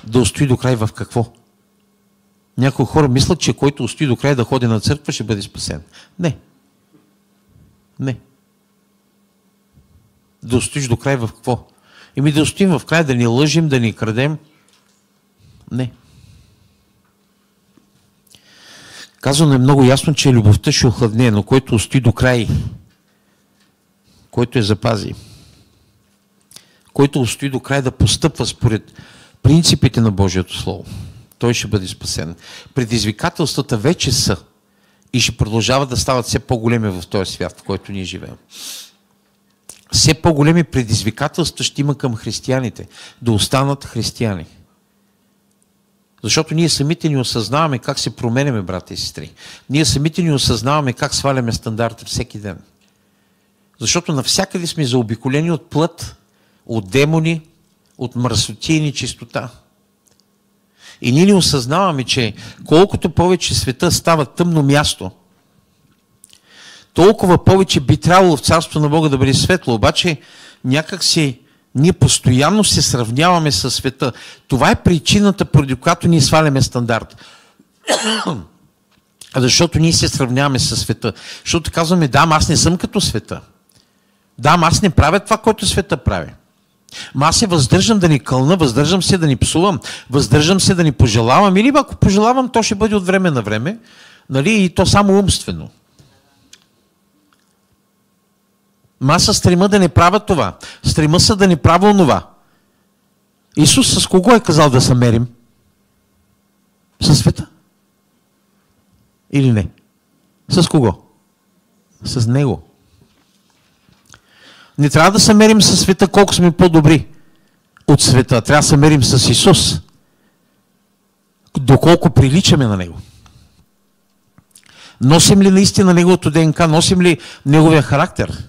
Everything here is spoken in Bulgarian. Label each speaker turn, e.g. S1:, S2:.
S1: Да устои до край в какво? Някои хора мислят, че който устои до край да ходи на църква, ще бъде спасен. Не. Не. Да устоиш до край в какво? Еми да устоим в край, да ни лъжим, да ни крадем. Не. Казано е много ясно, че любовта ще охладне, но който устои до край, който я запази, който устои до край да постъпва според принципите на Божието Слово, той ще бъде спасен. Предизвикателствата вече са и ще продължават да стават все по-големи в този свят, в който ние живеем. Все по-големи предизвикателства ще има към християните, да останат християни. Защото ние самите ни осъзнаваме как се променяме, брата и сестри. Ние самите ни осъзнаваме как сваляме стандарта всеки ден. Защото навсякъде сме заобиколени от плът, от демони, от мръсотия и нечистота. И ние не осъзнаваме, че колкото повече света става тъмно място, толкова повече би трябвало в Царството на Бога да бъде светло. Обаче някак си ние постоянно се сравняваме със света. Това е причината, поради която ние сваляме стандарт. Защото ние се сравняваме със света. Защото казваме, да, аз не съм като света. Да, аз не правя това, което света прави. Аз се въздържам да ни кълна, въздържам се да ни псувам, въздържам се да ни пожелавам. Или ако пожелавам, то ще бъде от време на време. Нали? И то само умствено. Аз се стрима да не правя това. Стрима се да не правя онова. Исус с кого е казал да се мерим? Със света? Или не? С кого? С Него. Не трябва да се мерим със света колко сме по-добри от света. Трябва да се мерим с Исус. Доколко приличаме на Него. Носим ли наистина Неговото ДНК? Носим ли Неговия характер?